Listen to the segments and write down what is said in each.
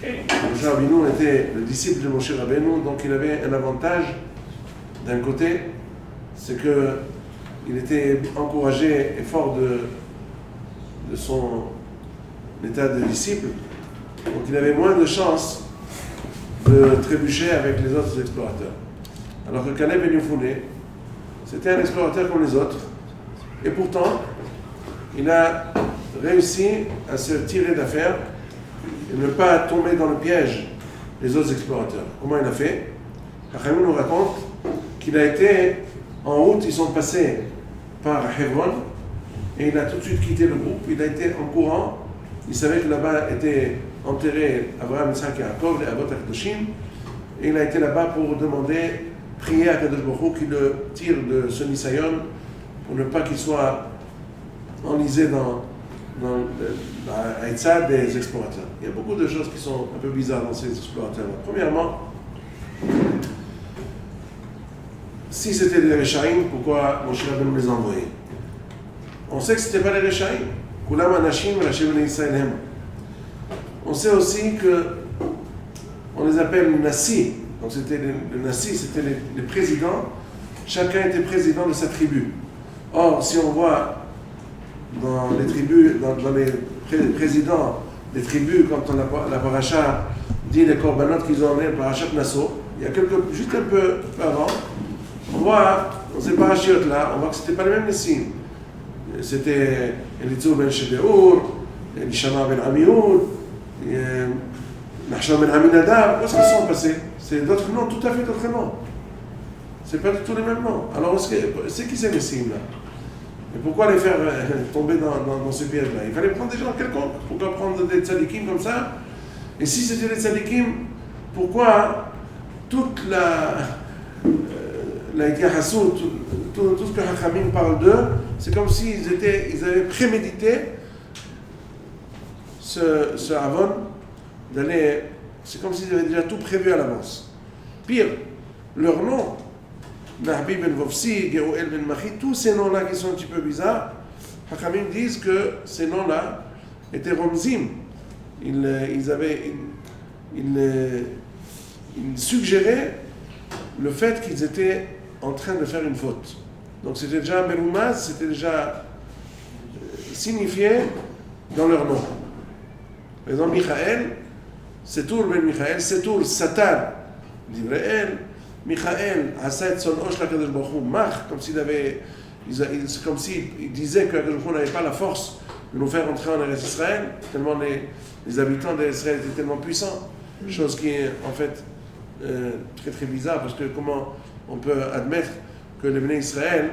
Moshe Rabbeinu était le disciple de Moshe Rabbeinu, donc il avait un avantage d'un côté, c'est qu'il était encouragé et fort de son état de disciple, donc il avait moins de chances de trébucher avec les autres explorateurs. Alors que Caleb Ben Yefuneh, c'était un explorateur comme les autres, et pourtant, il a réussi à se tirer d'affaire et ne pas tomber dans le piège des autres explorateurs. Comment il a fait? Chachamim nous raconte qu'il a été en route, ils sont passés par Hebron, et il a tout de suite quitté le groupe, il a été en courant, il savait que là-bas était enterré Abraham, Isaac et Jacob, les Avot HaKadoshim, et il a été là-bas pour demander, prier à Kadosh Baruch Hu qu'il le tire de ce Nisayon, pour ne pas qu'il soit enlisé dans la Haïtza des explorateurs. Il y a beaucoup de choses qui sont un peu bizarres dans ces explorateurs. Premièrement, si c'était des Réchaïm, pourquoi Moshe Rabbeinu les a envoyés? On sait que ce n'était pas les Réchaïm. Kulam Anashim Rashi Bnei Israël Hem. On sait aussi que on les appelle Nassi. Donc c'était le Nassi, c'était les présidents. Chacun était président de sa tribu. Or, si on voit dans les tribus, dans les présidents des tribus, quand la paracha dit les korbanot qu'ils ont emmenés, le parachat Nasso, il y a juste un peu avant, on voit dans ces parachiotes-là, on voit que ce n'était pas les mêmes Nessim. C'était Elitzur ben Shedeur, Elishama ben Amioud, Nachshon ben Aminadab. Où est-ce qu'ils sont passés? C'est d'autres noms, tout à fait d'autres noms. C'est pas du tout les mêmes noms. Alors, c'est qui ces Nessim là? Et pourquoi les faire tomber dans ce piège-là? Il fallait prendre des gens quelconques. Pourquoi prendre des tzadikim comme ça? Et si c'était des tzadikim, pourquoi toute la Yahasou, tout ce que Hachamim parle d'eux, c'est comme s'ils avaient prémédité ce Avon d'aller. C'est comme s'ils avaient déjà tout prévu à l'avance. Pire, leur nom, Nahbi ben Vovsi, Gerouel ben Machi, tous ces noms-là qui sont un petit peu bizarres, Hachamim disent que ces noms-là étaient Romzim. Ils suggéraient le fait qu'ils étaient en train de faire une faute. Donc c'était déjà Meroumaz, c'était déjà signifié dans leur nom. Par exemple, Michael, Setour ben Michael, Setour Satan d'Ivraël, Michael, Hassan son Osh la Kadosh Baruch Hu, Mach, comme c'est comme s'il disait que Kadosh Baruch Hu n'avait pas la force de nous faire entrer en Eretz Israël, tellement les habitants d'Eretz Israël étaient tellement puissants. Chose qui est en fait très très bizarre, parce que comment on peut admettre que les Bnei Israël,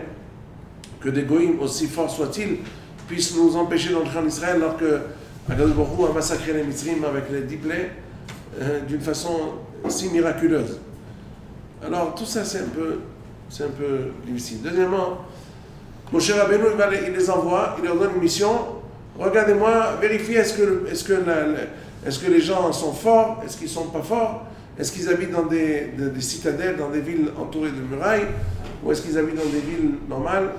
que des goïms aussi forts soient-ils, puissent nous empêcher d'entrer en Israël alors que Akadosh Baruch Hu a massacré les Mitzrim avec les 10 plaies d'une façon si miraculeuse. Alors tout ça c'est un peu difficile. Deuxièmement, Moshe Rabbeinu il les envoie, il leur donne une mission. Regardez-moi, vérifiez est-ce que les gens sont forts, est-ce qu'ils sont pas forts, est-ce qu'ils habitent dans des citadelles, dans des villes entourées de murailles, ou est-ce qu'ils habitent dans des villes normales?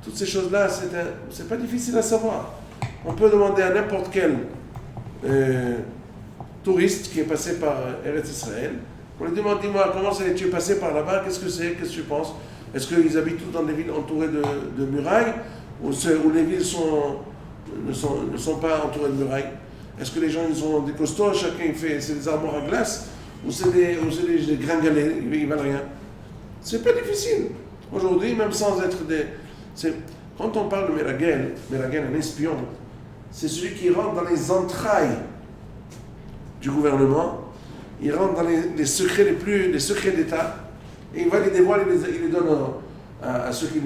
Toutes ces choses-là, c'est pas difficile à savoir. On peut demander à n'importe quel touriste qui est passé par Eretz Israël, on lui demande, dis-moi, comment tu es passé par là-bas, qu'est-ce que tu penses? Est-ce qu'ils habitent tous dans des villes entourées de murailles, où les villes ne sont pas entourées de murailles? Est-ce que les gens ils ont des costauds, chacun c'est des armoires à glace, ou c'est des gringalets, ils valent rien? C'est pas difficile. Aujourd'hui, même sans être quand on parle de Meragel, un espion, c'est celui qui rentre dans les entrailles du gouvernement, il rentre dans les secrets les secrets d'État, et il va les dévoiler, il les donne à ceux qui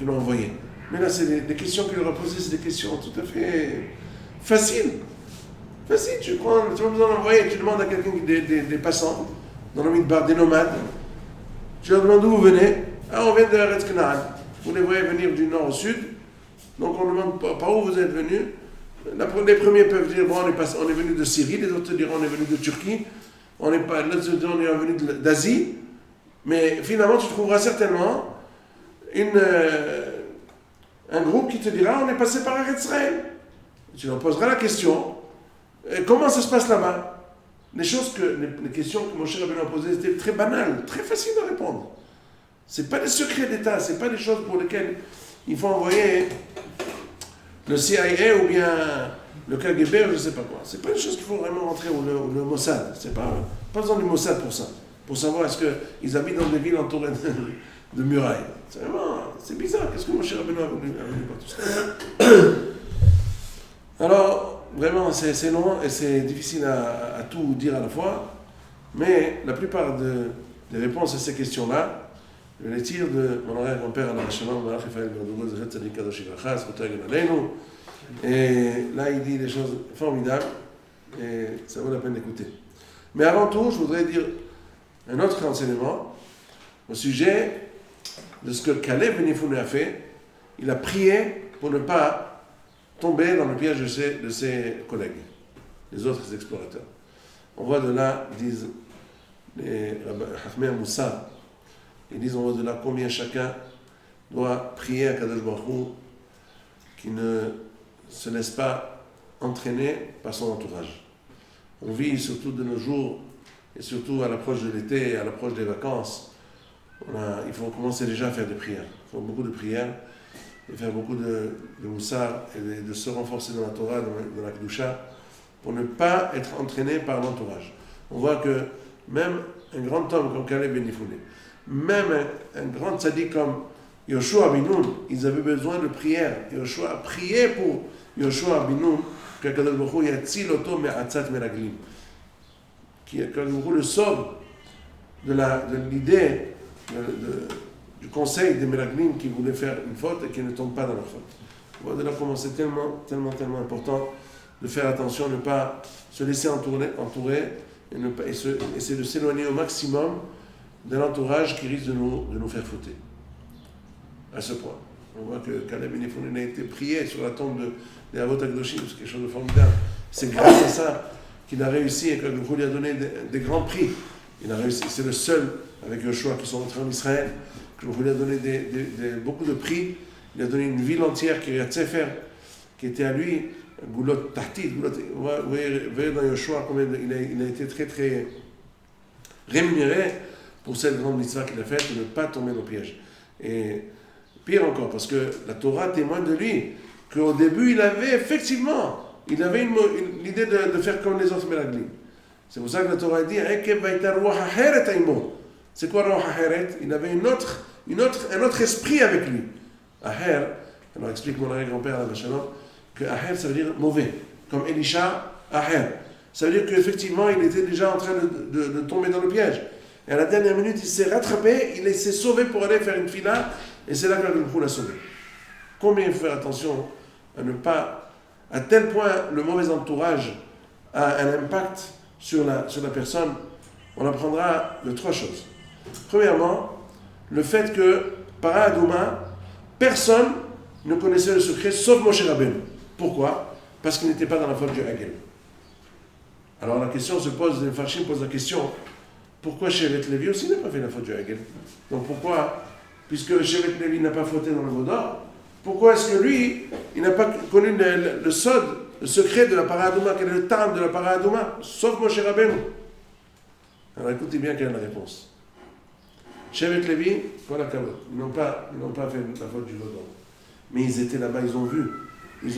l'ont envoyé. Mais là, c'est des questions qu'il leur a posées, c'est des questions tout à fait faciles. Facile, tu n'as pas besoin d'envoyer, tu demandes à quelqu'un, des passants, dans le Midbar, des nomades, tu leur demandes d'où vous venez. Ah, on vient de Eretz Canaan. Vous les voyez venir du nord au sud, donc on demande par où vous êtes venus. Les premiers peuvent dire, bon, on est venu de Syrie, les autres diront, on est venu de Turquie, on est venu d'Asie, mais finalement, tu trouveras certainement un groupe qui te dira, on est passé par Eretz Israël. Tu leur poseras la question. Comment ça se passe là-bas? Les questions que Moshe Rabbeinu a posées étaient très banales, très faciles à répondre. Ce n'est pas des secrets d'État, ce n'est pas des choses pour lesquelles il faut envoyer le CIA ou bien le KGB ou je ne sais pas quoi. Ce n'est pas des choses qu'il faut vraiment rentrer, ou le Mossad. C'est pas besoin du Mossad pour ça. Pour savoir est-ce qu'ils habitent dans des villes entourées de murailles. C'est bizarre. Qu'est-ce que Moshe Rabbeinu a voulu par tout ça? Alors, vraiment, c'est long et c'est difficile à tout dire à la fois. Mais la plupart des réponses à ces questions-là, je les tire de mon arrière-grand-père, Alain Shalom, et là, il dit des choses formidables et ça vaut la peine d'écouter. Mais avant tout, je voudrais dire un autre enseignement au sujet de ce que Caleb Ben Yefoune a fait. Il a prié pour ne pas tomber dans le piège de ses collègues, les autres explorateurs. On voit de là, disent les Hachmei Moussa, ils disent on voit de là combien chacun doit prier à Kadosh Baruch Hu qui ne se laisse pas entraîner par son entourage. On vit surtout de nos jours, et surtout à l'approche de l'été et à l'approche des vacances, il faut commencer déjà à faire des prières. Il faut beaucoup de prières, et faire beaucoup de moussar, et de se renforcer dans la Torah, dans la Kedusha, pour ne pas être entraîné par l'entourage. On voit que même un grand homme comme Caleb Ben Yefoune, même un grand tzaddik comme Yoshua ben Nun, ils avaient besoin de prière. Yoshua a prié pour Yoshua ben Nun, que Kadosh Baruch Hu yatzil oto me'atzat meraglim, que Kadosh Baruch Hu le sauve de l'idée du conseil des meraglim qui voulaient faire une faute et qui ne tombent pas dans leur faute. On voit de là comment c'est tellement important de faire attention, ne pas se laisser entourer et essayer de s'éloigner au maximum de l'entourage qui risque de nous faire fauter. À ce point. On voit que Caleb Ben Yefoune a été prié sur la tombe des Avot HaKadoshim, c'est quelque chose de formidable. C'est grâce à ça qu'il a réussi et que le lui a donné des grands prix. Il a réussi, c'est le seul avec Yoshua qui sont rentrés en Israël, que lui a donné beaucoup de prix. Il a donné une ville entière, Kiryat Sefer, qui était à lui, Goulot Tahtit. Vous voyez dans Yoshua combien il a été très très rémunéré pour cette grande mitzvah qu'il a faite, de ne pas tomber dans le piège. Et pire encore, parce que la Torah témoigne de lui, qu'au début, il avait l'idée de faire comme les autres Meraglim. C'est pour ça que la Torah dit c'est quoi Ruach Haheret? Il avait un autre esprit avec lui. Aher, alors explique mon arrière-grand-père à la Shalom, que Aher, ça veut dire mauvais, comme Elisha, Aher. Ça veut dire qu'effectivement, il était déjà en train de tomber dans le piège. Et à la dernière minute, il s'est rattrapé, il s'est sauvé pour aller faire une fila, et c'est là que le l'a sauvé. Combien il faut faire attention à ne pas, à tel point le mauvais entourage a un impact sur la personne. On apprendra de trois choses. Premièrement, le fait que, par Adoma, personne ne connaissait le secret, sauf Moshe Rabbeinu. Pourquoi? Parce qu'il n'était pas dans la faute du Hagel. Alors la question se pose, les Farshim posent la question, pourquoi Shevet Levi aussi n'a pas fait la faute du Hagel? Donc pourquoi, puisque Shevet Levi n'a pas fauté dans le Vaudor, pourquoi est-ce que lui, il n'a pas connu le sod, le secret de la Paradoma, quel est le terme de la Paradoma, sauf Moshe Rabbeinu? Alors écoutez bien quelle est la réponse. Shevet Levi, voilà, ils n'ont pas fait la faute du Vaudor. Mais ils étaient là-bas, ils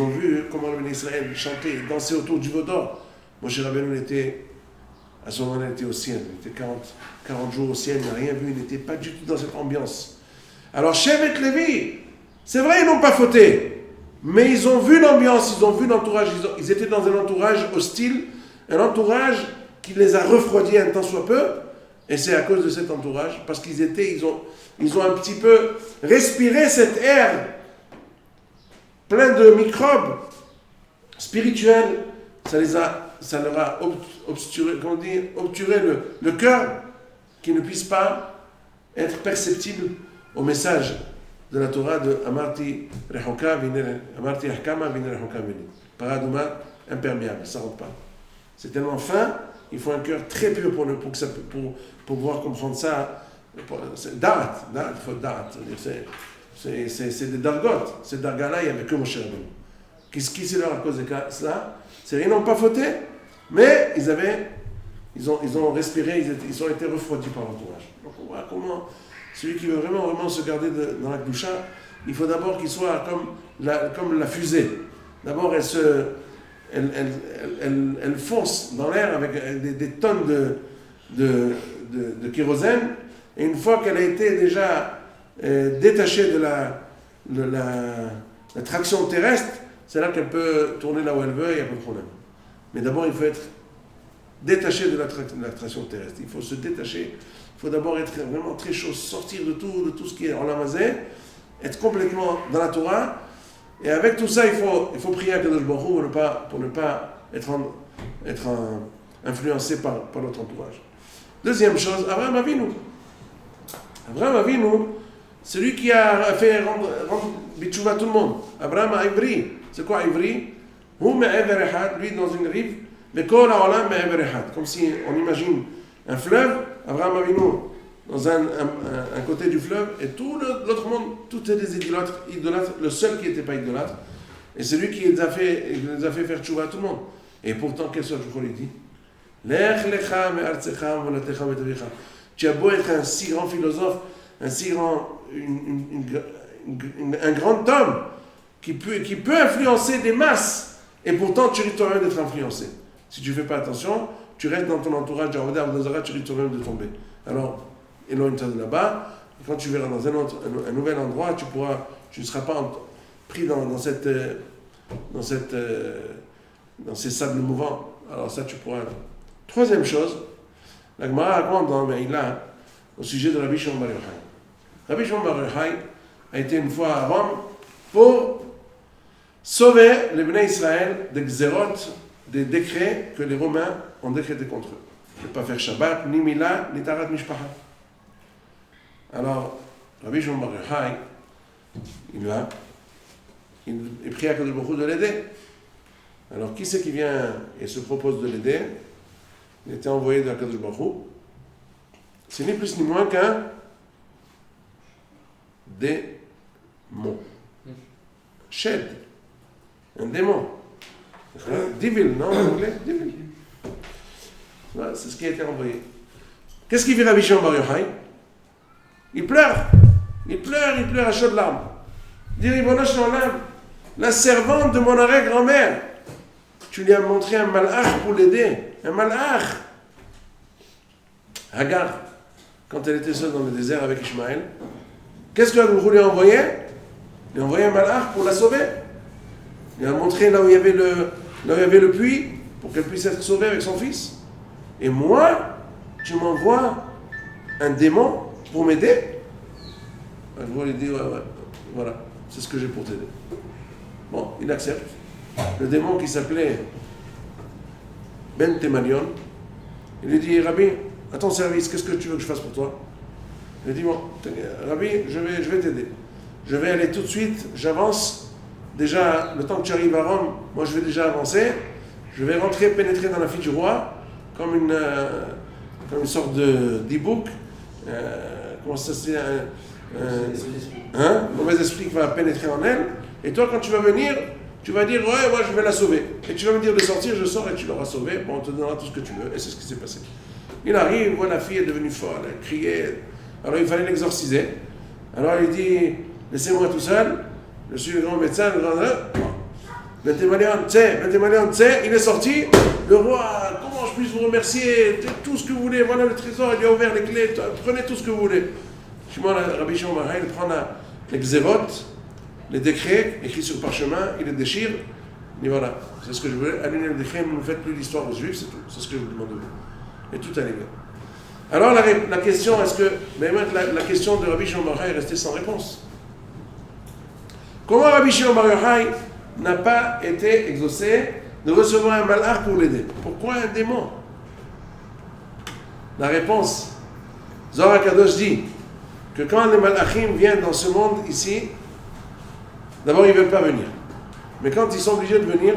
ont vu comment le Israël chantait, dansait autour du Vaudor. Moshe Rabbeinu à ce moment-là, il était au ciel, il était 40 jours au ciel, il n'a rien vu, il n'était pas du tout dans cette ambiance. Alors, Shevet Levi, c'est vrai, ils n'ont pas fauté, mais ils ont vu l'ambiance, ils ont vu l'entourage, ils étaient dans un entourage hostile, un entourage qui les a refroidis un tant soit peu, et c'est à cause de cet entourage, parce ils ont un petit peu respiré cet air plein de microbes spirituels, ça leur a obturé le cœur, qui ne puisse pas être perceptible au message de la Torah de Amarti Rehoka Amarti Hakama Vine Rehoka Vine. Paraduma imperméable, ça ne rentre pas. C'est tellement fin, il faut un cœur très pur pour pouvoir comprendre ça. C'est Da'at, il faut Da'at. C'est des dargotes. Ces dargas-là, il n'y avait que Moshe Rabbeinu. Qu'est-ce qui c'est leur à cause de cela? C'est ils n'ont pas fauté, Mais ils ont respiré, ils ont été refroidis par l'entourage. Donc on voit comment celui qui veut vraiment se garder dans la Kedusha, il faut d'abord qu'il soit comme la fusée. D'abord, elle fonce dans l'air avec des tonnes de kérosène, et une fois qu'elle a été déjà détachée de la traction terrestre, c'est là qu'elle peut tourner là où elle veut, il n'y a pas de problème. Mais d'abord, il faut être détaché de la traction terrestre. Il faut se détacher. Il faut d'abord être vraiment très chaud, sortir de tout ce qui est en lamazé, être complètement dans la Torah. Et avec tout ça, il faut prier à Kadosh Baruch Hu pour ne pas être influencé par notre entourage. Deuxième chose, Abraham Avinu. Abraham Avinu, c'est lui qui a fait rendre bitchouva tout le monde. Abraham a Ivri. C'est quoi Ivri? Hu me'ever echad, lui dans une rive, vekol ha'olam me'ever echad. Comme si on imagine un fleuve, Abraham Avinu dans un côté du fleuve, et tout l'autre monde, tout est des idolâtres, le seul qui n'était pas idolâtre, et c'est lui qui les a fait faire tchouva à tout le monde. Et pourtant, qu'est-ce que lui dit? Lech lecha me'artzecha volatecha vetavicha. Tu as beau être un si grand philosophe, un grand homme, qui peut influencer des masses, et pourtant tu risques toi-même d'être influencé. Si tu ne fais pas attention, tu restes dans ton entourage, tu risques toi-même de tomber. Alors, éloigne-toi de là-bas, et quand tu verras dans un nouvel endroit, tu ne seras pas pris dans ces sables mouvants. Alors ça, tu pourras... Troisième chose, la Gemara raconte dans Meïla au sujet de Rabbi Shimon Bar Yochai. Rabbi Shimon Bar Yochai a été une fois à Rome pour sauver les Bnei Israël des Xérot, des décrets que les Romains ont décrétés contre eux. Ne pas faire Shabbat, ni Mila, ni Tarat Mishpacha. Alors, Rabbi Shimon Bar Yochai, il prie à Kadosh Baruch Hu de l'aider. Alors, qui c'est qui vient et se propose de l'aider? Il était envoyé de Kadosh Baruch Hu. C'est ni plus ni moins qu'un démon. Shed. Un démon. Divil, non, en anglais? Divil. Voilà, c'est ce qui a été envoyé. Qu'est-ce qu'il fait Rabbi Shimon Bar Yochai? Il pleure à chaudes larmes. Il dit, Ribono shel olam, la servante de mon arrière-grand-mère, tu lui as montré un malach pour l'aider. Un malach. Hagar, quand elle était seule dans le désert avec Ishmaël, qu'est-ce que vous lui a envoyé? Il lui a envoyé un malach pour la sauver. Il lui a montré là où il y avait le puits, pour qu'elle puisse être sauvée avec son fils. Et moi, tu m'envoies un démon pour m'aider? Je lui dis, ouais, voilà, c'est ce que j'ai pour t'aider. Bon, il accepte. Le démon qui s'appelait Ben Temalion, il lui dit, Rabbi, à ton service, qu'est-ce que tu veux que je fasse pour toi? Il lui dit, bon, Rabbi, je vais t'aider. Je vais aller tout de suite, j'avance. Déjà, le temps que tu arrives à Rome, moi je vais déjà avancer. Je vais pénétrer dans la fille du roi, comme une sorte d'e-book. Comment ça se dit? Un mauvais esprit qui va pénétrer en elle. Et toi, quand tu vas venir, tu vas dire, ouais, moi je vais la sauver. Et tu vas me dire de sortir, je sors et tu l'auras sauvée. Bon, on te donnera tout ce que tu veux. Et c'est ce qui s'est passé. Il arrive, voit la fille est devenue folle, elle criait. Alors il fallait l'exorciser. Alors il dit, laissez-moi tout seul. Je suis le grand médecin, le grand... Ben Temalion, il est sorti. Le roi, comment je puis vous remercier? Tout ce que vous voulez. Voilà le trésor, il lui a ouvert les clés. Prenez tout ce que vous voulez. Rabbi Shimon Bar Yochai, il prend les Xérot, les décrets écrits sur parchemin, il les déchire. Il dit voilà, c'est ce que je voulais. Annulez le décret, ne faites plus l'histoire aux Juifs, c'est tout. C'est ce que je vous demande de vous. Et tout allait bien. Alors la question, la question de Rabbi Shimon Bar Yochai est restée sans réponse. Comment Rabbi Shimon Bar Yochai n'a pas été exaucé de recevoir un malach pour l'aider? Pourquoi un démon? La réponse, Zohar HaKadosh dit que quand les malachim viennent dans ce monde ici, d'abord ils ne veulent pas venir. Mais quand ils sont obligés de venir,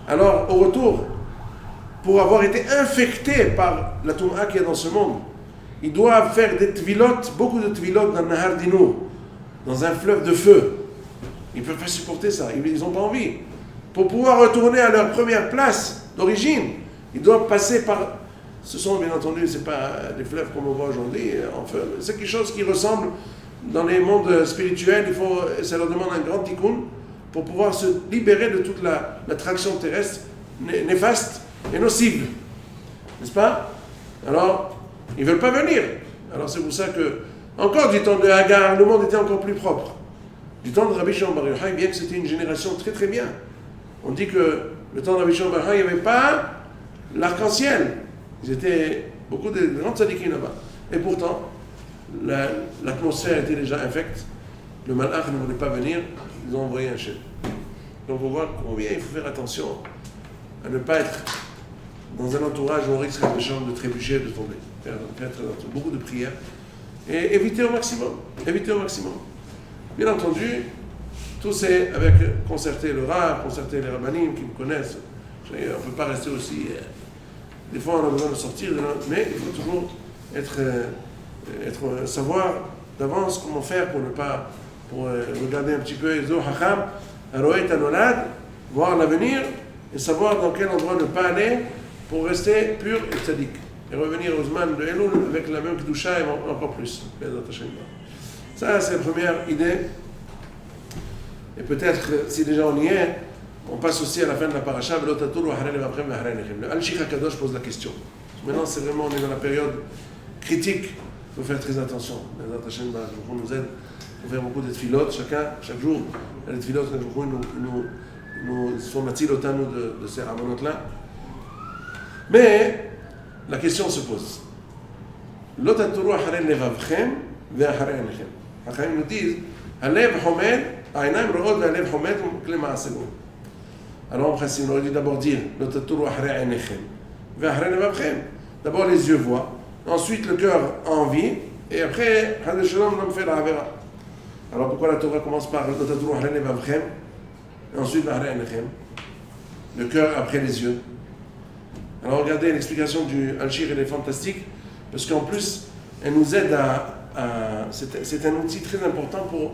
alors au retour, pour avoir été infectés par la Touma qui est dans ce monde, ils doivent faire des tvilotes, beaucoup de tvilotes dans le Nahar Dinour, dans un fleuve de feu. Ils ne peuvent pas supporter ça, ils n'ont pas envie. Pour pouvoir retourner à leur première place d'origine, Il doit passer par... Ce sont bien entendu, ce n'est pas des fleuves comme on voit aujourd'hui, en feu. C'est quelque chose qui ressemble dans les mondes spirituels. Ça leur demande un grand tikkun pour pouvoir se libérer de toute l'attraction terrestre néfaste et nocive. N'est-ce pas? Alors, ils ne veulent pas venir. Alors c'est pour ça que, encore du temps de Hagar, le monde était encore plus propre. Du temps de Rabbi Shimon Bar Yochai, bien que c'était une génération très très bien. On dit que le temps de Rabbi Shimon Bar Yochai, il n'y avait pas l'arc-en-ciel. Ils étaient beaucoup de grands tzadikim là-bas. Et pourtant, l'atmosphère était déjà infecte. Le malach ne voulait pas venir, ils ont envoyé un chef. Donc on voit combien il faut faire attention à ne pas être dans un entourage où on risque de trébucher, de tomber. Faire très attention. Beaucoup de prières. Et éviter au maximum. Éviter au maximum. Bien entendu, tout c'est avec concerter le Rav, concerter les rabbanim qui me connaissent. On ne peut pas rester aussi... Des fois, on a besoin de sortir, mais il faut toujours savoir d'avance comment faire pour regarder un petit peu Ezo Hacham, Aroet Anolad, voir l'avenir et savoir dans quel endroit ne pas aller pour rester pur et tzaddik. Et revenir aux Zman de Elul avec la même Kedusha et encore plus. Ça, c'est la première idée. Et peut-être, si déjà on y est, on passe aussi à la fin de la paracha. Le Al-Shikha Kadosh pose la question. Maintenant, c'est vraiment, on est dans la période critique. Il faut faire très attention. On nous aide. Il faut faire beaucoup de tfilotes. Chaque jour, les tfilotes, nous font matil otanu de ces ramonotes-là. Mais la question se pose. Lo taturu acharei levavchem ve'acharei einechem. Hachamim nous disent, halev homed, ha'einayim ro'od ve'halev homed kle ma'aseh. Alors en principe, on aurait dû d'abord dire lo taturu acharei einechem ve'acharei levavchem. D'abord les yeux voient, ensuite le cœur a envie, et après, Hadel Shalom l'homme fait la Havera. Alors pourquoi la Torah commence par lo taturu acharei levavchem et ensuite ve'acharei einechem? Le cœur après les yeux. Alors regardez, l'explication du Al-Shir, elle est fantastique, parce qu'en plus, elle nous aide c'est un outil très important pour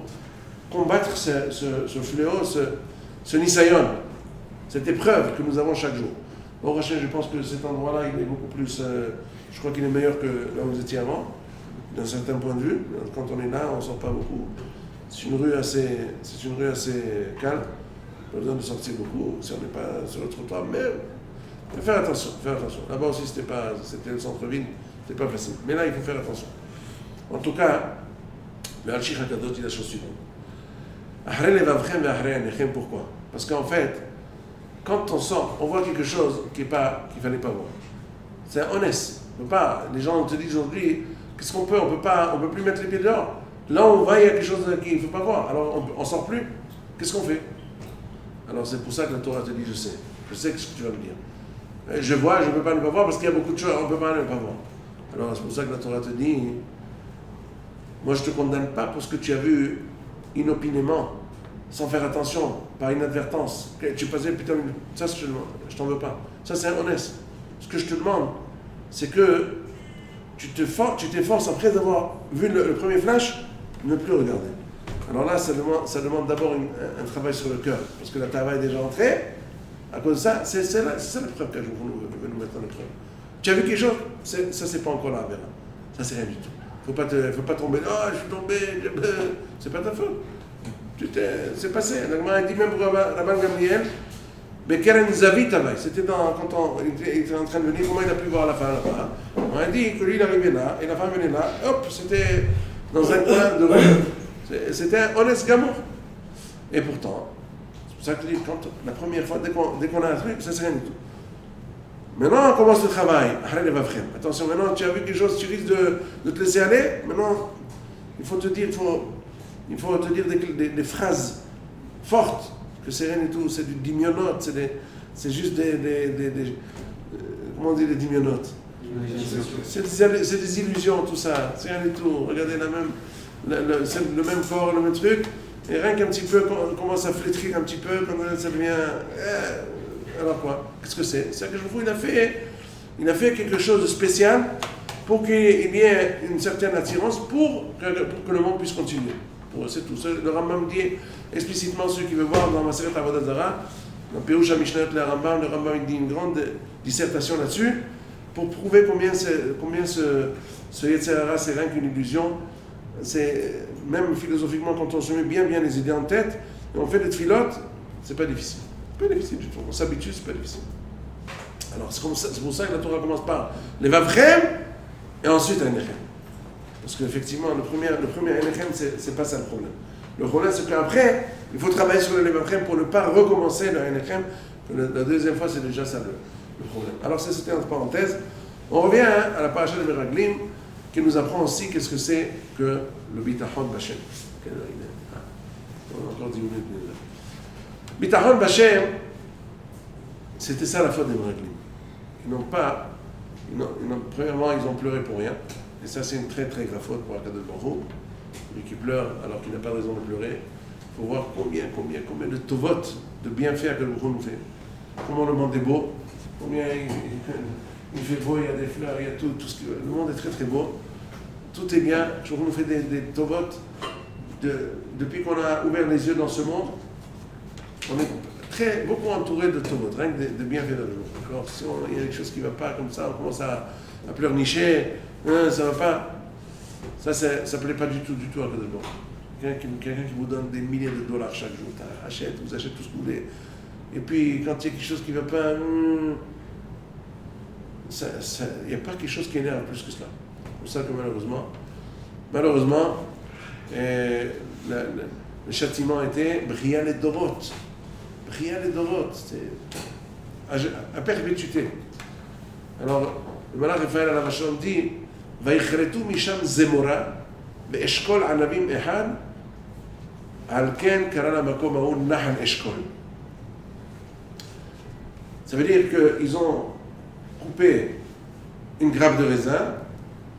combattre ce fléau, ce nisayon, cette épreuve que nous avons chaque jour. Au prochain, je pense que cet endroit-là, il est beaucoup plus, je crois qu'il est meilleur que là où vous étiez avant, d'un certain point de vue. Quand on est là, on ne sort pas beaucoup. C'est une rue assez calme, pas besoin de sortir beaucoup, si on n'est pas sur le trottoir, mais faire attention. Là-bas aussi, c'était le centre-ville, c'était pas facile. Mais là, il faut faire attention. En tout cas, le Al-Shikha Kadosh dit la chose suivante. Pourquoi? Parce qu'en fait, quand on sort, on voit quelque chose qu'il ne fallait pas voir. C'est honnête. Les gens te disent aujourd'hui, qu'est-ce qu'on peut? On peut plus mettre les pieds dehors. Là, on va, il y a quelque chose qu'il ne faut pas voir. Alors, on ne sort plus. Qu'est-ce qu'on fait? Alors, c'est pour ça que la Torah te dit, je sais ce que tu vas me dire. Je vois, je ne peux pas ne pas voir parce qu'il y a beaucoup de choses, on ne peut pas ne pas voir. Alors c'est pour ça que la Torah te dit, moi je ne te condamne pas pour ce que tu as vu inopinément, sans faire attention, par inadvertance. Tu passais, putain, ça je t'en veux pas. Ça c'est honnête. Ce que je te demande, c'est que tu t'efforces après d'avoir vu le premier flash, ne plus regarder. Alors là, ça demande d'abord un travail sur le cœur, parce que la tava est déjà entrée. À cause de ça, c'est ça l'épreuve qu'un jour vous nous mettre en épreuve. Tu as vu quelque chose? Ça, c'est pas encore la Havera. Ça, c'est rien du tout. Faut pas tomber. Oh, je suis tombé. C'est pas ta faute. C'est passé. La dit même pour Rabban Gamliel, Bekeren Zavit Tavai. C'était quand il était en train de venir, comment il a pu voir la femme là-bas. On a dit que lui, il arrivait là, et la femme venait là. Hop, c'était dans un coin de rue. C'était un honnête gamour. Et pourtant, c'est pour ça que je dis, la première fois, dès qu'on a un truc, ça c'est rien du tout. Maintenant, on commence le travail. Attention, maintenant, tu as vu quelque chose, tu risques de te laisser aller. Maintenant, il faut te dire des phrases fortes, que c'est rien du tout, c'est du dimionote, c'est juste comment on dit les dimionotes? C'est des illusions, tout ça, c'est rien du tout. Regardez le même corps, le même truc. Et rien qu'un petit peu, quand on commence à flétrir un petit peu, quand ça devient... alors quoi? Qu'est-ce que c'est? C'est que il a fait quelque chose de spécial pour qu'il y ait une certaine attirance pour que le monde puisse continuer. C'est tout. Le Rambam dit explicitement, ceux qui veulent voir dans Maseret Avodat Zarah, Dans Pirush HaMishnayot le Rambam dit une grande dissertation là-dessus pour prouver combien ce Yetzer Hara c'est rien qu'une illusion. C'est, même philosophiquement, quand on se met bien les idées en tête et on fait des tfilotes, c'est pas difficile. C'est pas difficile du tout. On s'habitue, c'est pas difficile. Alors c'est pour ça que la Torah commence par les Vavchem et ensuite un Enechem. Parce qu'effectivement, le premier Enechem, c'est pas ça le problème. Le problème, c'est qu'après, il faut travailler sur le Levavchem pour ne pas recommencer le Enechem. La deuxième fois, c'est déjà ça le problème. Alors, ça, c'était entre parenthèses. On revient à la paracha de Meraglim, qui nous apprend aussi qu'est-ce que c'est que le Bitachon B'Hashem. On a encore 10 minutes. Bitachon B'Hashem, c'était ça la faute des Meraglim. Premièrement, ils ont pleuré pour rien. Et ça, c'est une très très grave faute pour Akadosh Baruch Hu. Lui qui pleure alors qu'il n'a pas de raison de pleurer. Il faut voir combien de tovot, de bienfaits Akadosh Baruch Hu nous fait. Comment le monde est beau, combien il fait beau, il y a des fleurs, il y a tout ce que... Le monde est très très beau. Tout est bien. Je nous fait des tovot. Depuis qu'on a ouvert les yeux dans ce monde, on est beaucoup entouré de tovot, rien que de bienfaits de jour. Alors, si il y a quelque chose qui ne va pas comme ça, on commence à pleurnicher, ça ne va pas. Ça ne plaît pas du tout à Akadosh Baruch Hu. Quelqu'un qui vous donne des milliers de dollars chaque jour, vous achetez tout ce que vous voulez. Et puis, quand il y a quelque chose qui ne va pas, il n'y a pas quelque chose qui énerve plus que cela. C'est pour ça que malheureusement, le châtiment était Bria les Dorot. Bria les Dorot, c'est à perpétuité. Alors, le malach Raphaël Alavashon dit Vaïchretu Misham Zemora, Be'eshkol Anavim Ehad, Alken Karana Makom Aoun Nahan Eshkol. Ça veut dire qu'ils ont coupé une grappe de raisin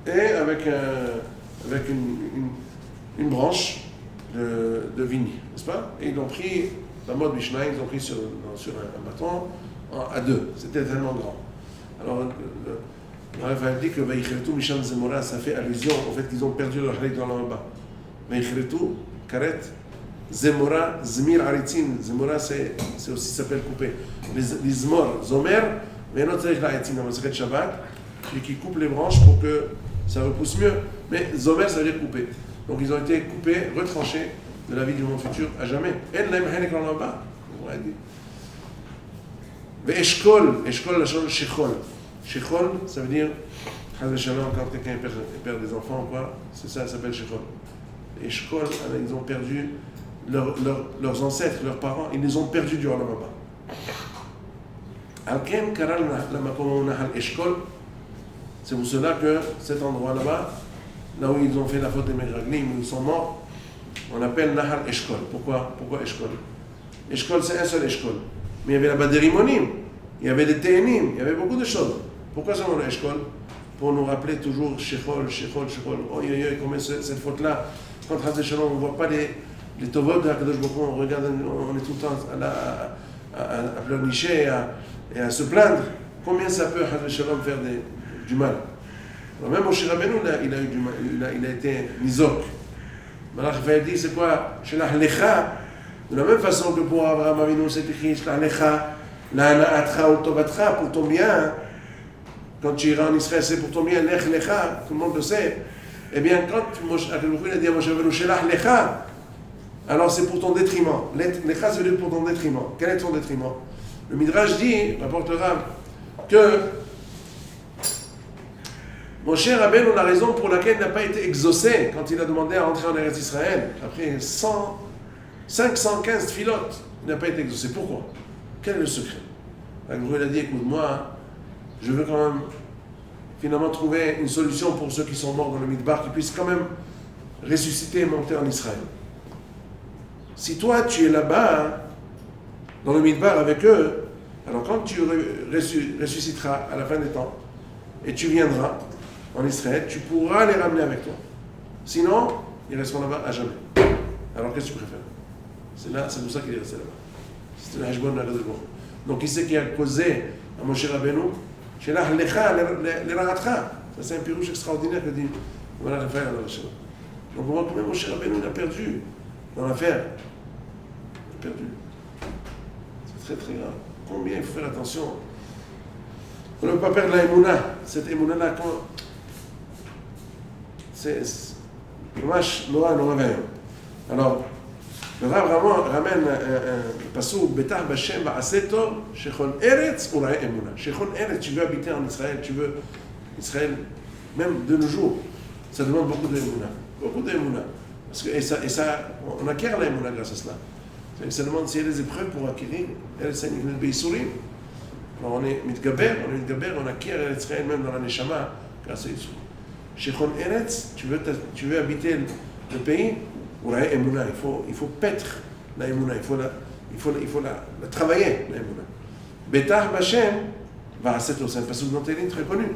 et avec une branche de vigne, n'est-ce pas? Et ils l'ont pris, la mode Mishnah, ils l'ont pris sur un bâton à deux. C'était tellement grand. Alors, le Raphaël dit que Vaïchretu Misham Zemora, ça fait allusion au fait qu'ils ont perdu leur halak dans l'en-bas. Vaïchretu, karet, Zemora, Zmir Aritzin. Zemora, c'est aussi s'appelle couper. Les Zmor, Zomer, mais un autre c'est la Aritzin dans le secret de Shabbat, et qui coupe les branches pour que ça repousse mieux. Mais Zomer, ça veut dire couper. Donc ils ont été coupés, retranchés de la vie du monde futur à jamais. En l'aim halak dans l'en-bas. On va dire. Mais Eshkol, la chose Shechol. Shechol, ça veut dire, quand quelqu'un perd des enfants ou quoi, c'est ça s'appelle Shechol. Et Shechol, ils ont perdu leurs ancêtres, leurs parents, ils les ont perdus du Olam Haba. Alken Karal la Makom Nahal Eshkol, c'est pour cela que cet endroit là-bas, là où ils ont fait la faute des Meraglim, où ils sont morts, on appelle Nahal Eshkol. Pourquoi Eshkol? Eshkol, c'est un seul Eshkol. Mais il y avait là-bas des rimonim, il y avait des ténim, il y avait beaucoup de choses. Pourquoi ça on a Eshkol? Pour nous rappeler toujours Shechol. Oh, combien cette faute-là, quand on ne voit pas les tovot de Akadosh Baruch Hu, on regarde, on est tout le temps à pleurnicher et à se plaindre. Combien ça peut faire du mal? Alors même Moshe Rabbeinu, il a eu du mal, il a été nizok. Malach Raphaël dit, c'est quoi? Shelach lecha. De la même façon que pour Abraham Avinu, c'est écrit Shelach lecha, la'ana'atra ou tovatra, pour ton bien. Quand tu iras en Israël, c'est pour ton bien, lech lecha, tout le monde le sait. Eh bien, quand Akadosh Baruch Hu a dit à Moshe Rabbeinu, Shelach lecha, alors c'est pour ton détriment. Lecha, ça veut dire pour ton détriment. Quel est ton détriment? Le Midrash dit, rapporte le Rav, que Moshe Rabbeinu, la raison pour laquelle il n'a pas été exaucé quand il a demandé à entrer en Eretz Israël, après 515 filotes, il n'a pas été exaucé. Pourquoi? Quel est le secret? Il a dit, écoute-moi, je veux quand même finalement trouver une solution pour ceux qui sont morts dans le Midbar, qui puissent quand même ressusciter et monter en Israël. Si toi tu es là-bas, dans le Midbar avec eux, alors quand tu ressusciteras à la fin des temps, et tu viendras en Israël, tu pourras les ramener avec toi. Sinon, ils resteront là-bas à jamais. Alors qu'est-ce que tu préfères? C'est pour ça qu'il est resté là-bas. C'est le Hashbon de Akadosh Baruch Hu. Donc qui c'est qui a causé à Moshe Rabbeinu? Shelach lecha l'eraratra. Ça c'est un pirouche extraordinaire que dit voilà Raphaël Alavashon. Donc on voit que même Moshe Rabbeinu il a perdu dans l'affaire. Il a perdu. C'est très très grave. Combien il faut faire attention. On ne peut pas perdre la émouna. Cette émouna-là, c'est dommage, Noah. Alors, le Rav ramène un passage, Betar Bashem Ba'aseto, Shechon Eretz, ou la émouna. Shechon Eretz, tu veux habiter en Israël, tu veux Israël, même de nos jours, ça demande beaucoup d'émouna. Beaucoup d'émouna. Et ça, on acquiert la émouna grâce à cela. Ça demande s'il y a des épreuves pour acquérir. Alors on est mitgaber, on acquiert Israël même dans la Neshama grâce à Yisroel. Shechon Eretz, tu veux habiter le pays, ou la émouna, il faut paître la émouna, il faut la travailler, la émouna. Betar Bashem, c'est un passage dans Télim très connu.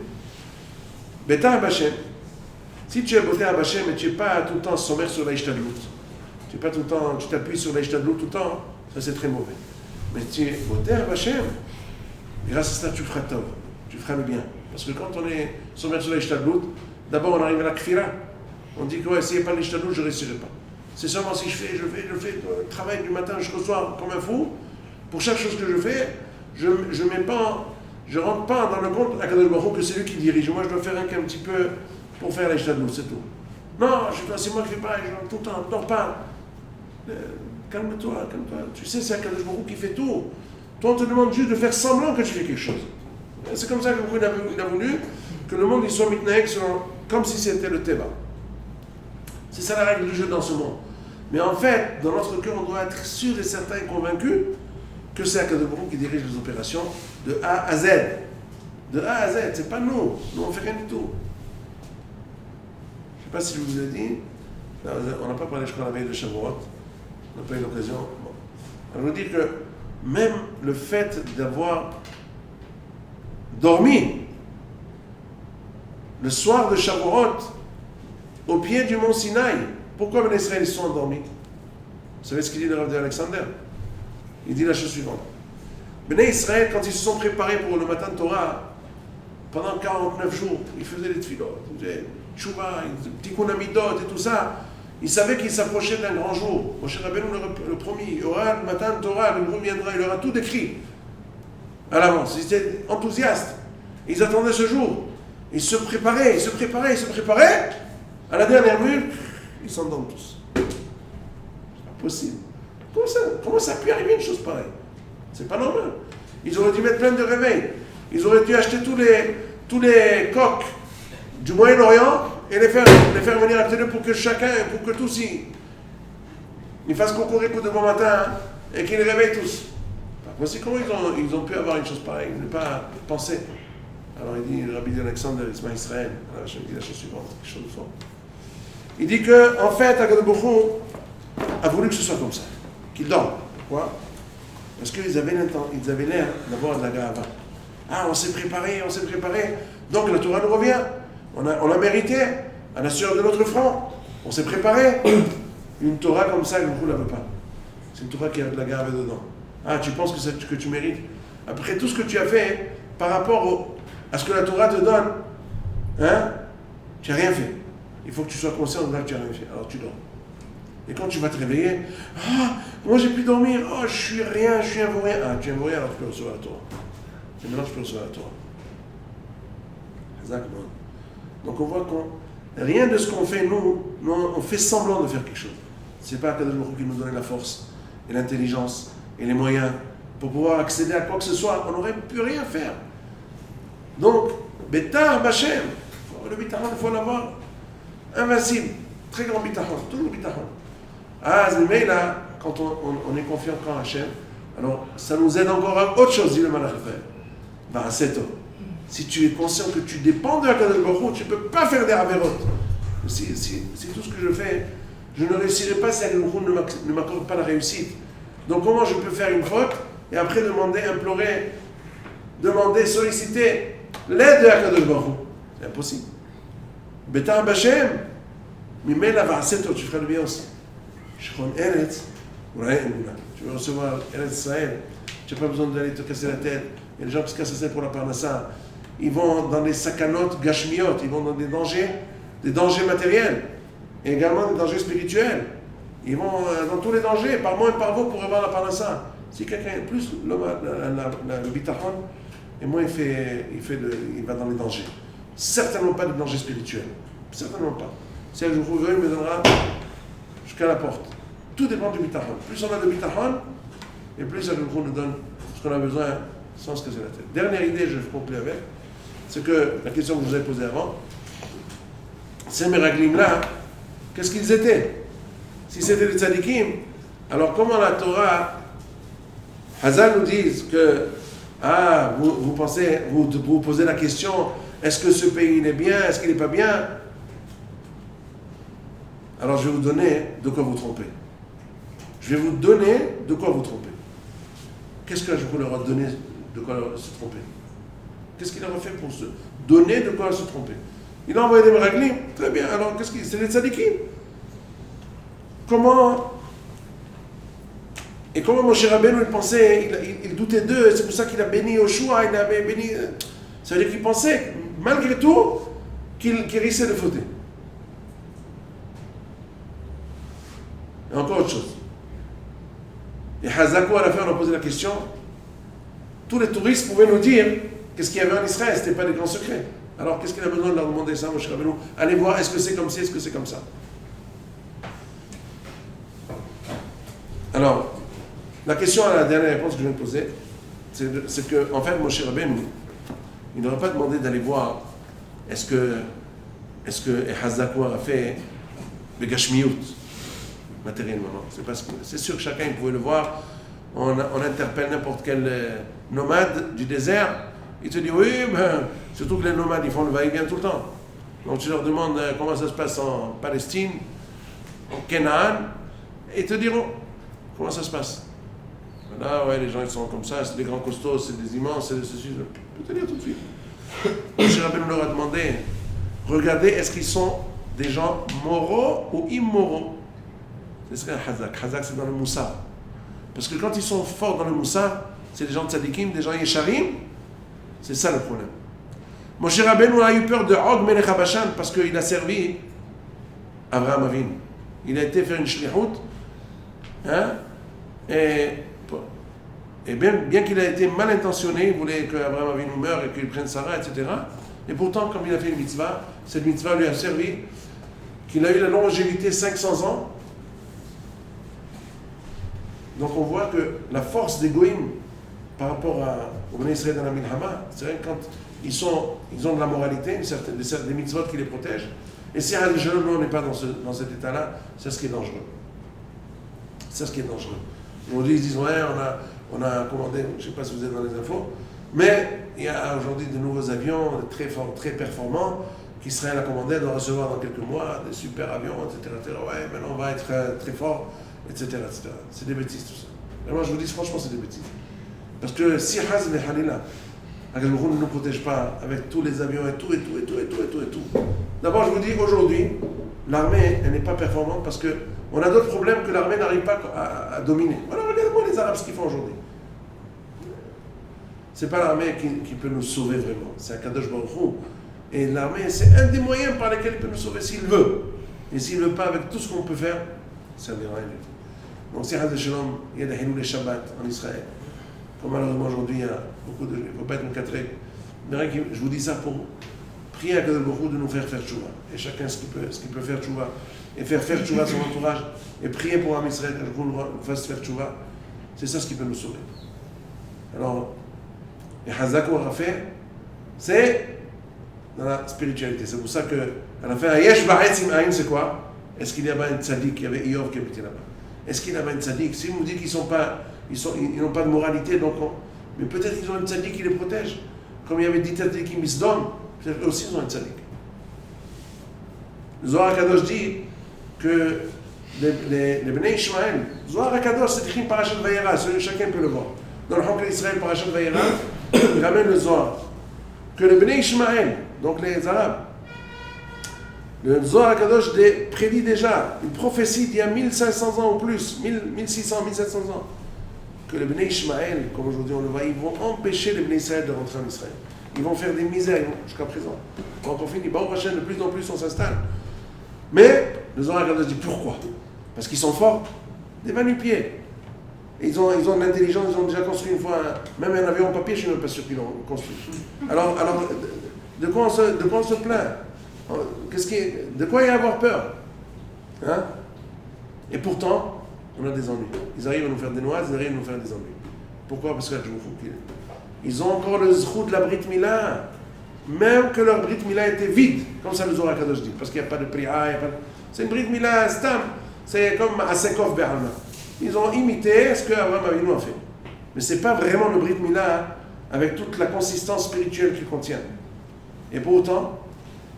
Betar Bashem, si tu es Betar Bashem et tu n'es pas tout le temps sommaire sur la Ishtadlut, tu n'es pas tout le temps, tu t'appuies sur la Ishtadlut tout le temps, ça c'est très mauvais. Mais tu es Betar Bashem, grâce à cela tu feras tov, tu feras le bien. Parce que quand on est sommaire sur la Ishtadlut, d'abord on arrive à la Kfira, on dit que ouais, s'il n'y a pas l'Ishtadlut, je ne réussirai pas. C'est seulement si je fais le travail du matin jusqu'au soir comme un fou, pour chaque chose que je fais, je ne rentre pas dans le compte à Kadosh Baruch Hu que c'est lui qui dirige. Moi, je dois faire un petit peu pour faire les Shtadlut, c'est tout. Non, c'est moi qui fais pas, je tout le temps, ne dors pas. Calme-toi. Tu sais, c'est Kadosh Baruch Hu qui fait tout. Toi, on te demande juste de faire semblant que tu fais quelque chose. C'est comme ça qu'il a voulu que le monde il soit mitnaek comme si c'était le Teva. C'est ça la règle du jeu dans ce monde. Mais en fait, dans notre cœur, on doit être sûr et certain et convaincu que c'est Akadosh Baruch Hu qui dirige les opérations de A à Z. De A à Z, c'est pas nous. Nous, on ne fait rien du tout. Je ne sais pas si je vous ai dit, on n'a pas parlé, je crois, la veille de Shavuot. On n'a pas eu l'occasion. Bon. Alors, je veux dire que même le fait d'avoir dormi le soir de Shavuot au pied du mont Sinaï, pourquoi les Israéliens sont endormis? Vous savez ce qu'il dit le Rav d'Alexander? Il dit la chose suivante. Béné Israël, quand ils se sont préparés pour le matin de Torah, pendant 49 jours, ils faisaient les tefilot, ils faisaient tchouva, tikkun amidot et tout ça. Ils savaient qu'ils s'approchaient d'un grand jour. Moshe Rabbeinu le promis, il y aura le matin de Torah, le groupe viendra, il leur a tout décrit à l'avance. Ils étaient enthousiastes. Ils attendaient ce jour. Ils se préparaient. À la dernière minute, ils s'endorment tous. C'est pas possible. Comment ça a pu arriver une chose pareille? C'est pas normal. Ils auraient dû mettre plein de réveils. Ils auraient dû acheter tous les coqs du Moyen-Orient et les faire venir à la télé pour que tous ils fassent concourir pour demain matin et qu'ils les réveillent tous. Voici comment ils ont pu avoir une chose pareille. Ils n'ont pas pensé. Alors il dit, le Rabbi d'Alexander, Ismaël Israël, alors je dis la chose suivante, quelque chose de fort. Il dit que, en fait, Akadosh Baruch Hu a voulu que ce soit comme ça, qu'il dorme. Pourquoi? Parce qu'ils avaient l'air d'avoir de la gava. Ah, on s'est préparé, donc la Torah nous revient. On l'a mérité, à la sueur de notre front. On s'est préparé. Une Torah comme ça, le Baruch Hu ne la veut pas. C'est une Torah qui a de la gava dedans. Ah, tu penses que tu mérites? Après tout ce que tu as fait, par rapport à ce que la Torah te donne, tu n'as rien fait. Il faut que tu sois conscient de là que tu n'as rien fait. Alors tu dors. Et quand tu vas te réveiller, moi j'ai pu dormir, je suis rien, je suis un vaurien. Ah, tu es un vaurien, alors tu peux recevoir la Torah. Et maintenant je peux recevoir la Torah. Exactement. Donc on voit que rien de ce qu'on fait, nous, on fait semblant de faire quelque chose. Ce n'est pas Akadosh Baruch Hu qui nous donne la force et l'intelligence et les moyens pour pouvoir accéder à quoi que ce soit. On n'aurait pu rien faire. Donc, Betar Bashem, le bitachon, il faut l'avoir invincible, très grand bitachon, toujours bitachon. Mais là, quand on est confiant en Hachem, alors ça nous aide encore à autre chose, dit le Malach Raphaël. C'est tout. Si tu es conscient que tu dépends de Akadosh Baruch Hu, tu ne peux pas faire des avérotes. Si tout ce que je fais, je ne réussirai pas si Akadosh Baruch Hu ne m'accorde pas la réussite. Donc comment je peux faire une faute et après demander, solliciter l'aide de Akadosh Baruch Hu? C'est impossible. Betar Bashem, Mimela Va'aseto, tu feras le bien aussi. Shechon Eretz, tu veux recevoir Eretz Israël, tu n'as pas besoin d'aller te casser la tête. Il y a des gens qui se cassent la tête pour la parnassa. Ils vont dans des sakanot gashmiot, ils vont dans des dangers matériels, et également des dangers spirituels. Ils vont dans tous les dangers, par moi et par vous, pour avoir la parnassa. Si quelqu'un est plus le bitachon, et moins il va dans les dangers. Certainement pas de danger spirituel. Certainement pas. Si un jour il me donnera jusqu'à la porte. Tout dépend du bitachon. Plus on a de bitachon, et plus un jour nous donne ce qu'on a besoin sans se casser la tête. Dernière idée, je vais conclure avec, c'est que la question que je vous avez posée avant, ces Meraglim-là, qu'est-ce qu'ils étaient? Si c'était des tzadikim, alors comment la Torah, Hazal nous dit que vous pensez, vous posez la question, est-ce que ce pays il est bien, est-ce qu'il n'est pas bien? Alors je vais vous donner de quoi vous tromper. Je vais vous donner de quoi vous tromper. Qu'est-ce que je vous leur ai donné de quoi se tromper? Qu'est-ce qu'il a fait pour se donner de quoi se tromper? Il a envoyé des Meraglim, très bien, alors qu'est-ce qu'il... C'est les tzadikim. Comment Moshe Rabbeinu il pensait, il doutait d'eux, c'est pour ça qu'il a béni Yoshua, il a béni... Ça veut dire qu'il pensait, malgré tout, qu'il risquait de fauter. Et encore autre chose. Et Hazako, à la fin, on a posé la question, tous les touristes pouvaient nous dire qu'est-ce qu'il y avait en Israël, ce n'était pas des grands secrets. Alors qu'est-ce qu'il a besoin de leur demander ça, Moshe Rabbeinu? Allez voir, est-ce que c'est comme ci, est-ce que c'est comme ça? Alors, la question à la dernière réponse que je viens de poser, c'est que, en fait, Moshe Rabbeinu, il n'aurait pas demandé d'aller voir est-ce que Hazako a fait le Gashmiyut, matériellement, non. C'est sûr que chacun pouvait le voir. On interpelle n'importe quel nomade du désert, il te dit oui, surtout que les nomades ils font le va-et-vient tout le temps. Donc tu leur demandes comment ça se passe en Palestine, en Canaan, et ils te diront comment ça se passe. Là, ouais, les gens ils sont comme ça, c'est des grands costauds, c'est des immenses, c'est des ceci. Je peux te dire tout de suite. Moshe Rabbeinu leur a demandé, regardez, est-ce qu'ils sont des gens moraux ou immoraux? C'est ce qu'est Hazak. Hazak, c'est dans le Moussar. Parce que quand ils sont forts dans le Moussar, c'est des gens tzadikim, des gens yesharim. C'est ça le problème. Moshe Rabbeinu a eu peur de Og Melech HaBashan parce qu'il a servi Abraham Avinu. Il a été faire une shlichut. Hein? Et bien qu'il a été mal intentionné, il voulait qu'Abraham Avinu meure et qu'il prenne Sarah, etc. Et pourtant, comme il a fait une mitzvah, cette mitzvah lui a servi, qu'il a eu la longévité 500 ans. Donc on voit que la force des Goïm par rapport au Bnei Israël dans la Milhama, c'est vrai que quand ils ont de la moralité, des mitzvot qui les protègent, et si on n'est pas dans cet état-là, c'est ce qui est dangereux. C'est ce qui est dangereux. Aujourd'hui, ils disent, ouais, on a commandé, je ne sais pas si vous êtes dans les infos, mais il y a aujourd'hui de nouveaux avions très forts, très performants, qu'Israël a commandé, doit recevoir dans quelques mois, des super avions, etc. Ouais, maintenant on va être très fort, etc. C'est des bêtises tout ça. Vraiment, je vous dis franchement, c'est des bêtises. Parce que si Haz et Halila, ne nous protège pas avec tous les avions et tout. D'abord, je vous dis, aujourd'hui, l'armée, elle n'est pas performante parce qu'on a d'autres problèmes que l'armée n'arrive pas à dominer. Alors, regardez-moi les Arabes ce qu'ils font aujourd'hui. C'est pas l'armée qui peut nous sauver vraiment. C'est un Kadosh Baruch Hu. Et l'armée, c'est un des moyens par lesquels il peut nous sauver s'il veut. Et s'il ne veut pas, avec tout ce qu'on peut faire, ça ne dira rien du tout. Donc, si Haz Shalom, il y a des Hilul et Shabbat en Israël. Comme malheureusement aujourd'hui, il y a beaucoup de... Il ne faut pas être une catrec. Je vous dis ça pour prier à Kadosh Baruch Hu de nous faire tchouva. Et chacun ce qu'il peut faire tchouva. Et faire tchouva son entourage. Et prier pour Am Israël que nous fasse faire tchouva. C'est ça ce qui peut nous sauver. Alors, et Hazako a fait, c'est dans la spiritualité. C'est pour ça qu'à la fin, Yesh Ba'etzim Aïn, c'est quoi? Est-ce qu'il y avait un tzaddik, il y avait Iyov qui habitait là-bas? Est-ce qu'il y avait un tzaddik? Si on nous dit qu'ils n'ont pas de moralité, donc mais peut-être qu'ils ont un tzaddik qui les protège. Comme il y avait dit tzaddik Misdom, peut-être eux aussi ils ont un tzaddik. Zohar HaKadosh dit que les Bnei Ishmael, Zohar HaKadosh c'est écrit Parashat Vayera, chacun peut le voir. Dans le Chok d'Israël, Parashat Vayera, il ramène le Zohar. Que les Bnei Ishmael, donc les Arabes, le Zohar HaKadosh prédit déjà une prophétie d'il y a 1500 ans ou plus, 1600, 1700 ans, que les Bnei Ishmael, comme aujourd'hui on le voit, ils vont empêcher les Bnei Israël de rentrer en Israël. Ils vont faire des misères jusqu'à présent. Quand on finit, Baruch Hashem, de plus en plus on s'installe. Mais le Zohar HaKadosh dit pourquoi? Parce qu'ils sont forts, des va-nu-pieds. Ils ont de l'intelligence, ils ont déjà construit une fois, même un avion en papier, je ne suis même pas sûr qu'ils l'ont construit. Alors de quoi on se plaint? De quoi y avoir peur? Hein? Et pourtant, on a des ennuis. Ils arrivent à nous faire des noises, ils arrivent à nous faire des ennuis. Pourquoi? Parce que je vous fous ils ont encore le zchut de la Brit Mila. Même que leur Brit Mila était vide, comme ça le Zohar Kadosh dit, parce qu'il n'y a pas de priya, c'est une Brit Mila stam, c'est comme Asekov Be'alma. Ils ont imité ce qu'Abraham Avinu a fait. Mais ce n'est pas vraiment le Brit Mila avec toute la consistance spirituelle qu'il contient. Et pour autant,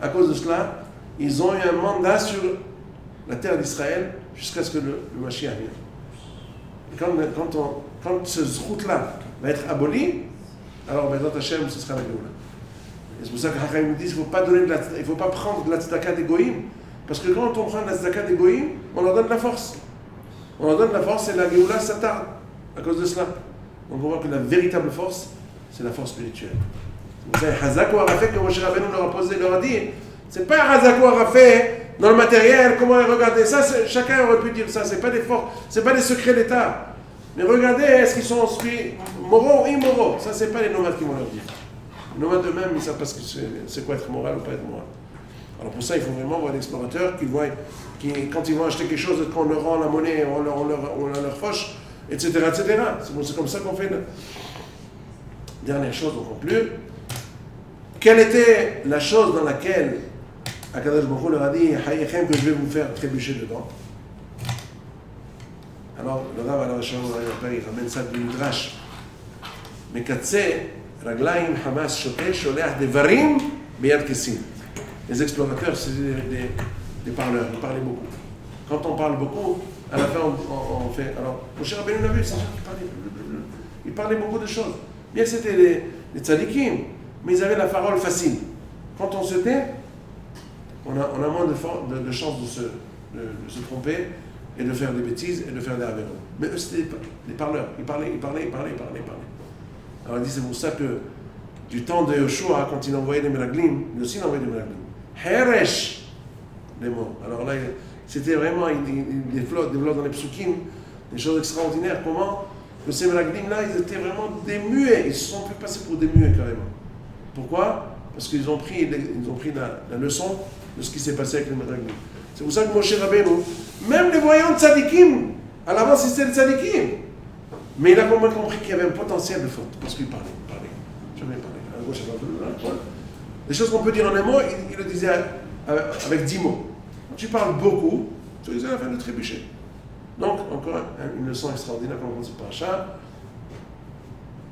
à cause de cela, ils ont eu un mandat sur la terre d'Israël jusqu'à ce que le Mashiach vienne. Et quand ce zchut-là va être aboli, alors Bezrat Hashem, ce sera la Géoula. Et c'est pour ça que Hacham nous dit qu'il ne faut pas prendre de la tzedaka des goïms, parce que quand on prend de la tzedaka des goïms, on leur donne de la force. On leur donne de la force et la Géoula s'attarde à cause de cela. Donc on voit que la véritable force, c'est la force spirituelle. C'est pour ça que Hazak ou Arafé que Moshe Rabbeinu leur a posé, leur a dit, c'est pas Hazak ou Arafé dans le matériel, comment regarder ça, chacun aurait pu dire ça, c'est pas des secrets d'État. Mais regardez, est-ce qu'ils sont moraux ou immoraux? Ça, c'est pas les nomades qui vont leur dire. Les nomades eux-mêmes, ils savent pas c'est quoi être moral ou pas être moral. Alors pour ça, il faut vraiment voir l'explorateur qui quand ils vont acheter quelque chose, qu'on leur rend la monnaie, on leur fauche, etc., etc. C'est comme ça qu'on fait. Dernière chose, on conclut. Quelle était la chose dans laquelle Akadosh Baruch Hu leur a dit Hayechem, que je vais vous faire trébucher dedans? Alors, le Rav il ramène ça du Midrash. Mekatse, Raglaim, Hamas, Shote, Sholeach, Devarim, Beyad Kessim. Les explorateurs, c'est des parleurs, ils parlaient beaucoup. Quand on parle beaucoup, à la fin, on fait. Alors, Moshe Rabbeinu l'a vu, c'est gens qui parlaient beaucoup de choses. Bien, c'était les tzadikim, mais ils avaient la parole facile. Quand on se tait, on a moins de chances de se tromper et de faire des bêtises et de faire des avéros. Mais eux, c'était des parleurs. Ils parlaient. Alors, il dit, c'est pour ça que du temps de Yoshua, quand il envoyait des meraglim, il aussi envoyait des meraglim. Heresh, les mots. Alors là, c'était vraiment, il développe dans les psukim des choses extraordinaires. Comment que ces meraglim-là, ils étaient vraiment des muets. Ils se sont fait passer pour des muets, carrément. Pourquoi? Parce qu'ils ont pris la leçon de ce qui s'est passé avec les meraglim. C'est pour ça que Moshe Rabbeinu, même les voyants de tzadikim, à l'avance, c'était des tzadikim. Mais il a compris qu'il y avait un potentiel de faute. Parce qu'il parlait. Jamais parlé. À gauche, à droite. Les choses qu'on peut dire en un mot, il le disait avec 10 mots. Quand tu parles beaucoup, tu risques à la fin de trébucher. Donc, encore une leçon extraordinaire quand on commence par chat.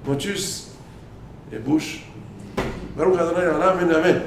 Motus et bouche. Baruch Adonai, Amen, Amen.